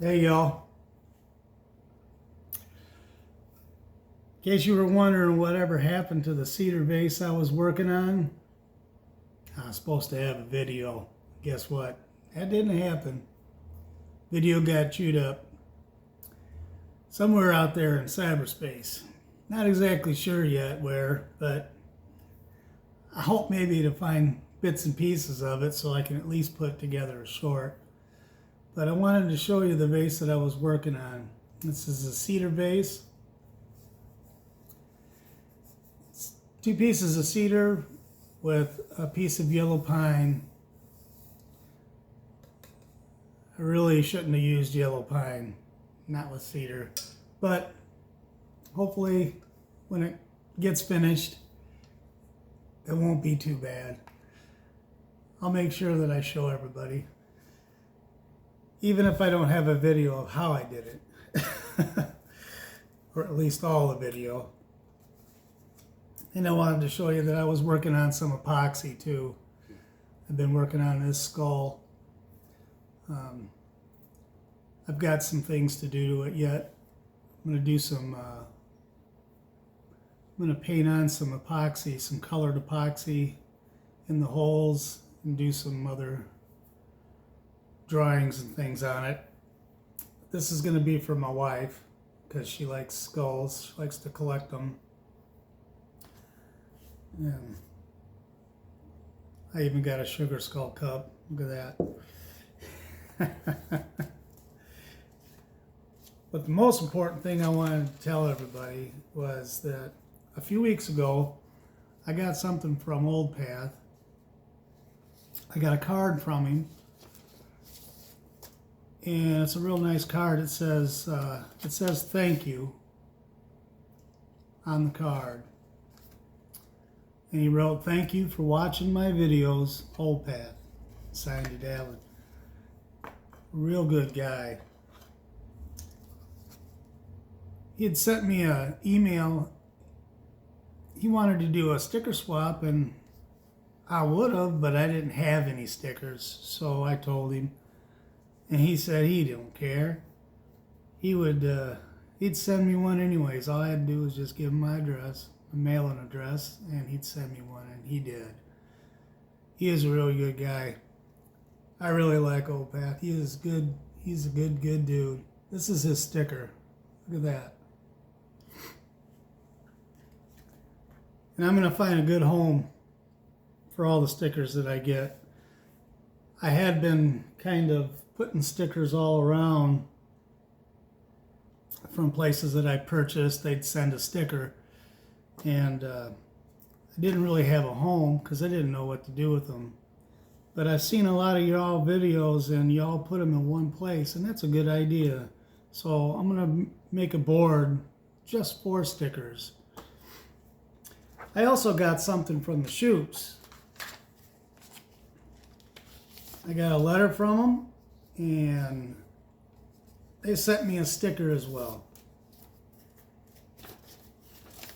Hey y'all. In case you were wondering whatever happened to the cedar vase I was working on, I was supposed to have a video. Guess what? That didn't happen. Video got chewed up somewhere out there in cyberspace. Not exactly sure yet where, but I hope maybe to find bits and pieces of it so I can at least put together a short. But I wanted to show you the vase that I was working on. This is a cedar vase. It's 2 pieces of cedar with a piece of yellow pine. I really shouldn't have used yellow pine, not with cedar. But hopefully when it gets finished, it won't be too bad. I'll make sure that I show everybody, even if I don't have a video of how I did it, or at least all the video. And I wanted to show you that I was working on some epoxy too. I've been working on this skull. I've got some things to do to it yet. I'm going to do some, I'm going to paint on some epoxy, some colored epoxy in the holes, and do some other drawings and things on it. This is going to be for my wife because she likes skulls. She likes to collect them. And I even got a sugar skull cup. Look at that. But the most important thing I wanted to tell everybody was that a few weeks ago I got something from Old Path. I got a card from him. And it's a real nice card. It says thank you on the card. And he wrote, "Thank you for watching my videos, Old Path." Signed it, Alan. Real good guy. He had sent me an email. He wanted to do a sticker swap, and I would have, but I didn't have any stickers. So I told him. And he said he didn't care. He'd send me one anyways. All I had to do was just give him my address, my mailing address, and he'd send me one, and he did. He is a really good guy. I really like Old Path. He is good. He's a good dude. This is his sticker. Look at that. And I'm going to find a good home for all the stickers that I get. I had been kind of putting stickers all around from places that I purchased. They'd send a sticker, and I didn't really have a home because I didn't know what to do with them. But I've seen a lot of y'all videos and y'all put them in one place, and that's a good idea. So I'm gonna make a board just for stickers. I also got something from the Shoops. I got a letter from them, and they sent me a sticker as well.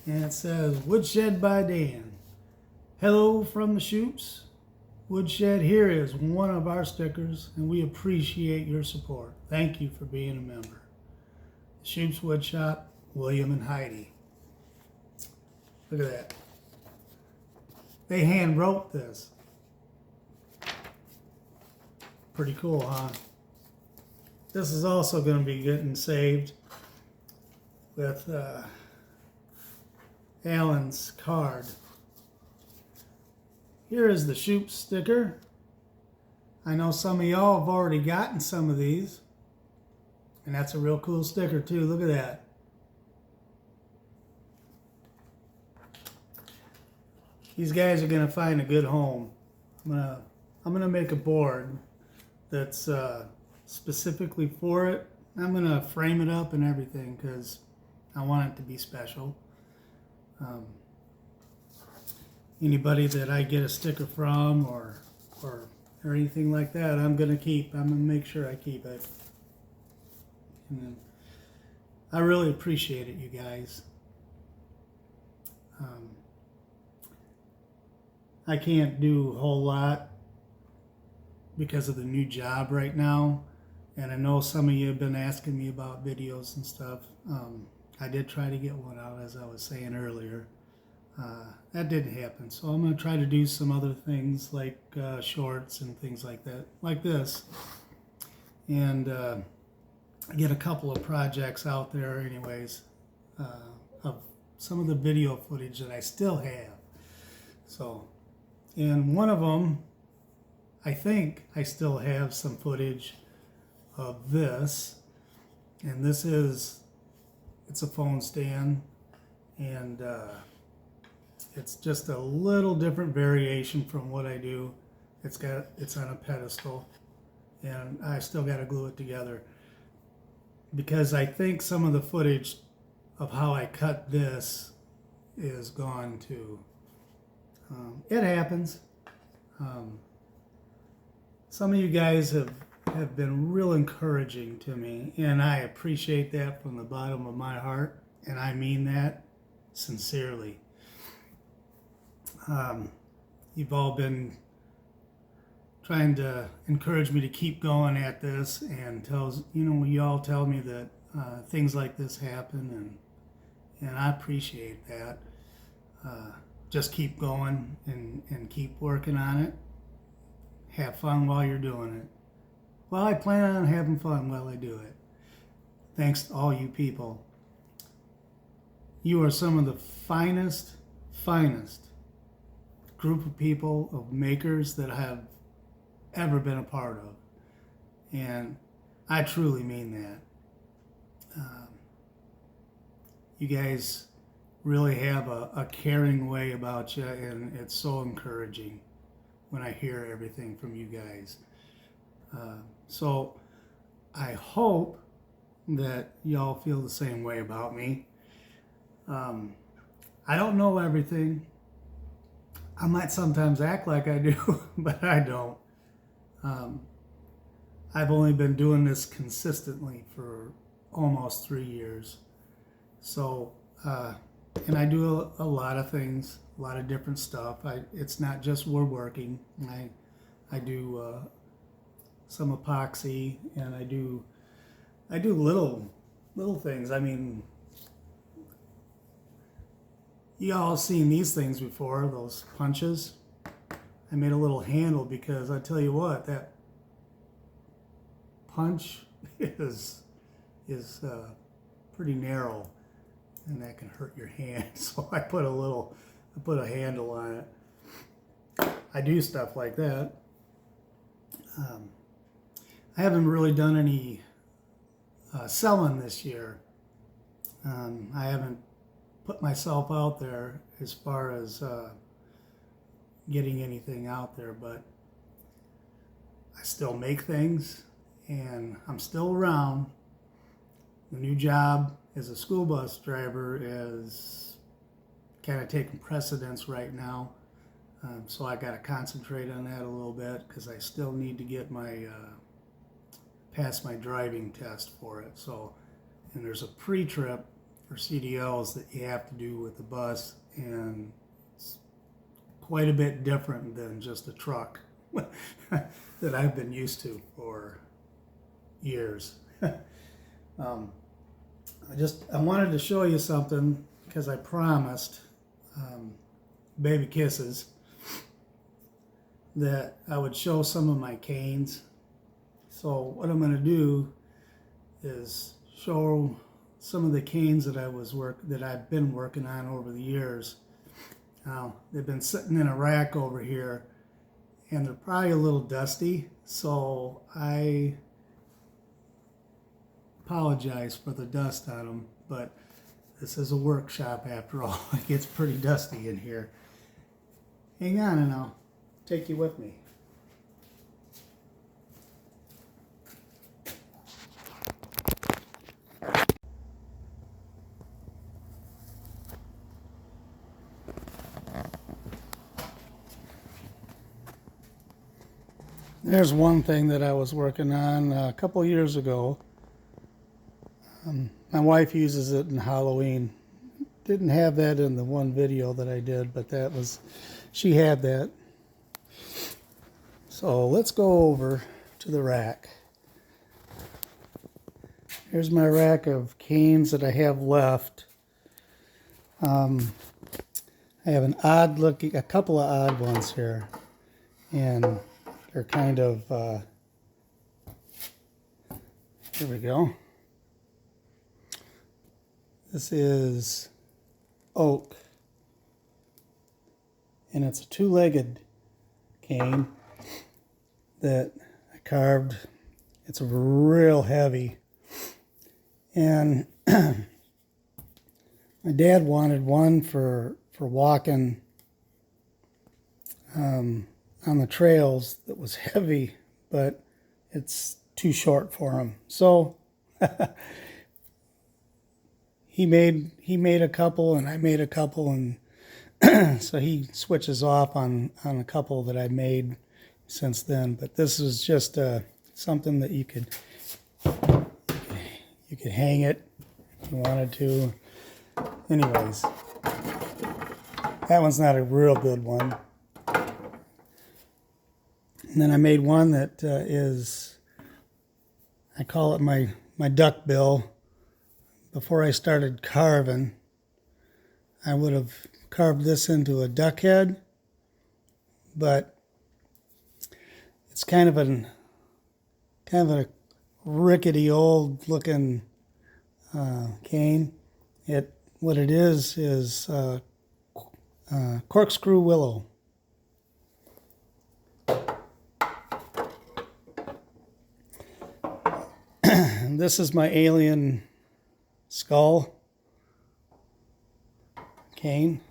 And it says, "Woodshed by Dan. Hello from the Shoops. Woodshed, here is one of our stickers, and we appreciate your support. Thank you for being a member. The Shoops Woodshop, William and Heidi." Look at that. They hand wrote this. Pretty cool, huh? This is also going to be getting saved with Alan's card. Here is the Shoop sticker. I know some of y'all have already gotten some of these. And that's a real cool sticker too. Look at that. These guys are going to find a good home. I'm gonna make a board that's specifically for it. I'm gonna frame it up and everything because I want it to be special. Anybody that I get a sticker from or anything like that, I'm gonna make sure I keep it. And I really appreciate it, you guys. I can't do a whole lot because of the new job right now, And I know some of you have been asking me about videos and stuff. I did try to get one out, as I was saying earlier. That didn't happen. So I'm going to try to do some other things like shorts and things like that, like this. And get a couple of projects out there anyways of some of the video footage that I still have. So, and one of them, I think I still have some footage of this, and this is, it's a phone stand, and it's just a little different variation from what I do. It's on a pedestal, and I still got to glue it together because I think some of the footage of how I cut this is gone too. It happens. Some of you guys have been real encouraging to me, and I appreciate that from the bottom of my heart, and I mean that sincerely. You've all been trying to encourage me to keep going at this, and you all tell me that things like this happen, and I appreciate that. Just keep going and keep working on it. Have fun while you're doing it. Well, I plan on having fun while I do it. Thanks to all you people. You are some of the finest group of people, of makers that I have ever been a part of. And I truly mean that. You guys really have a caring way about you, and it's so encouraging when I hear everything from you guys. So I hope that y'all feel the same way about me. I don't know everything. I might sometimes act like I do, but I don't. I've only been doing this consistently for almost 3 years. So, and I do a lot of things, a lot of different stuff. It's not just woodworking. I do some epoxy, and I do little things. I mean, you all seen these things before, those punches. I made a little handle because I tell you what, that punch is pretty narrow, and that can hurt your hand. So I put a handle on it. I do stuff like that. I haven't really done any selling this year. I haven't put myself out there as far as getting anything out there, but I still make things, and I'm still around. The new job as a school bus driver is kind of taking precedence right now, so I got to concentrate on that a little bit because I still need to get my pass my driving test for it. So, and there's a pre-trip for CDLs that you have to do with the bus, and it's quite a bit different than just a truck that I've been used to for years. I wanted to show you something because I promised Baby Kisses that I would show some of my canes. So what I'm going to do is show some of the canes that I've been working on over the years. Now, they've been sitting in a rack over here, and they're probably a little dusty, so I apologize for the dust on them, but this is a workshop after all. It gets pretty dusty in here. Hang on and I'll take you with me. There's one thing that I was working on a couple years ago. My wife uses it in Halloween. Didn't have that in the one video that I did, but she had that. So let's go over to the rack. here's my rack of canes that I have left. I have a couple of odd ones here, and they're kind of, here we go. This is oak, and it's a two-legged cane that I carved. It's real heavy, and my dad wanted one for walking on the trails that was heavy, but it's too short for him. So he made a couple, and I made a couple, and so he switches off on a couple that I made since then. But this is just something that you could hang it if you wanted to. Anyways, that one's not a real good one. And then I made one that is, I call it my duck bill. Before I started carving, I would have carved this into a duck head, but it's kind of a rickety old looking cane. What it is corkscrew willow. And this is my alien skull cane.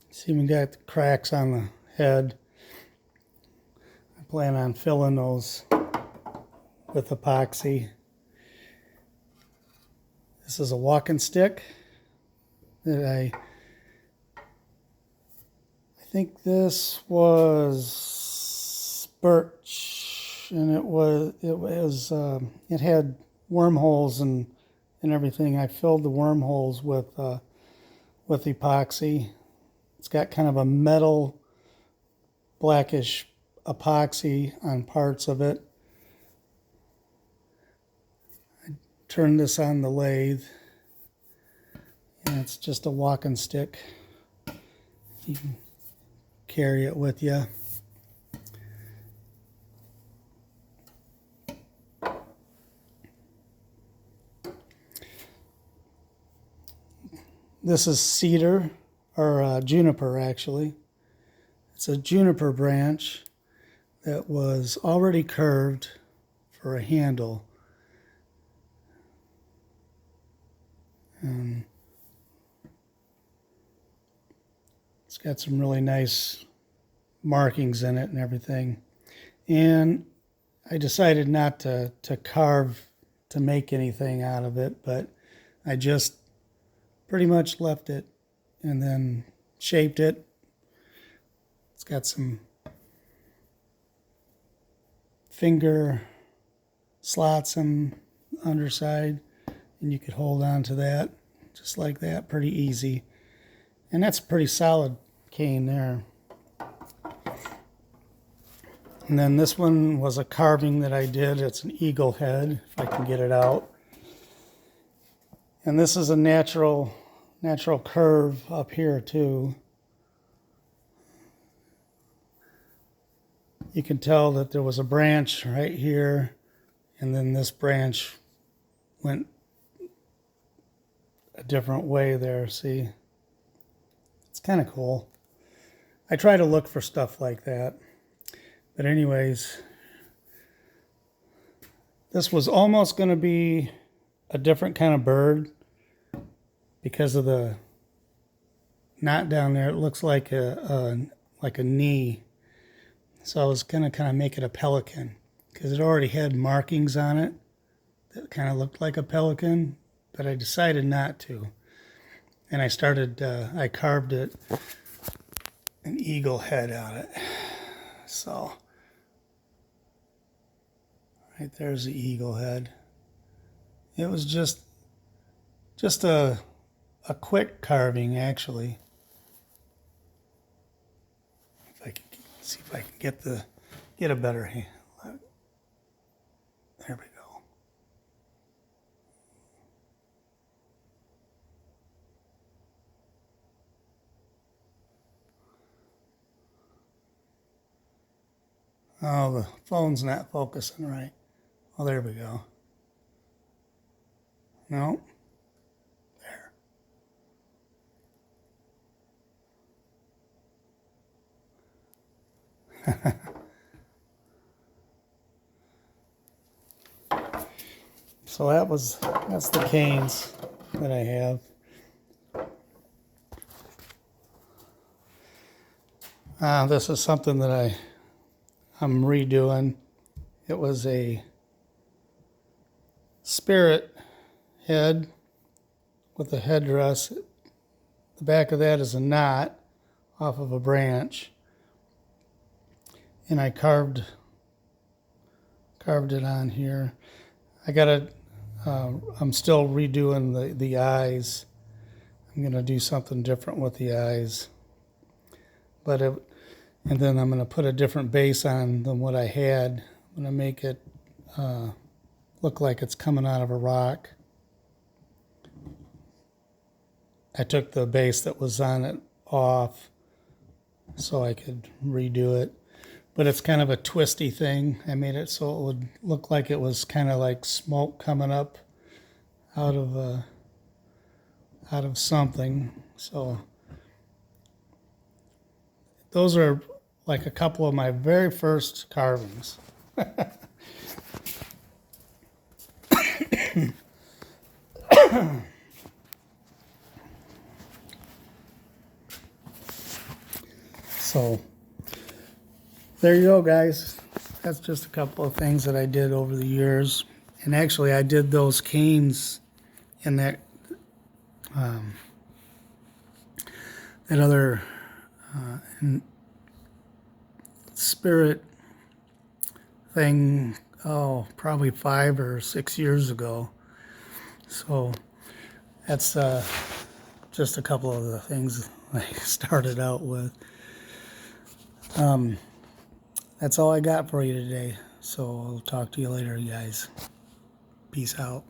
See, we got the cracks on the head. I plan on filling those with epoxy. This is a walking stick that I think this was birch, and it had wormholes and everything. I filled the wormholes with epoxy. It's got kind of a metal blackish epoxy on parts of it. I turned this on the lathe, and it's just a walking stick. You can carry it with you. This is cedar, or juniper actually. It's a juniper branch that was already curved for a handle. And it's got some really nice markings in it and everything. And I decided not to carve to make anything out of it, but I just pretty much left it and then shaped it. It's got some finger slots on the underside, and you could hold on to that just like that, pretty easy. And that's a pretty solid cane there. And then this one was a carving that I did. It's an eagle head, if I can get it out. And this is a natural curve up here too. You can tell that there was a branch right here, and then this branch went a different way there, see? It's kind of cool. I try to look for stuff like that. But anyways, this was almost going to be a different kind of bird because of the knot down there. It looks like a knee. So I was going to kind of make it a pelican because it already had markings on it that kind of looked like a pelican, but I decided not to. And I carved it an eagle head on it. So right there's the eagle head. It was just a quick carving, actually. If I can see if I can get a better hand. There we go. Oh, the phone's not focusing right. Oh, there we go. No. There. So that's the canes that I have. This is something that I'm redoing. It was a spirit head with a headdress. The back of that is a knot off of a branch, and I carved it on here. I'm still redoing the eyes. I'm gonna do something different with the eyes, and then I'm gonna put a different base on than what I had. I'm gonna make it look like it's coming out of a rock. I took the base that was on it off so I could redo it. But it's kind of a twisty thing. I made it so it would look like it was kind of like smoke coming up out of something. So those are like a couple of my very first carvings. So there you go, guys. That's just a couple of things that I did over the years. And actually, I did those canes in that other spirit thing, probably 5 or 6 years ago. So that's just a couple of the things I started out with. That's all I got for you today. So I'll talk to you later, you guys. Peace out.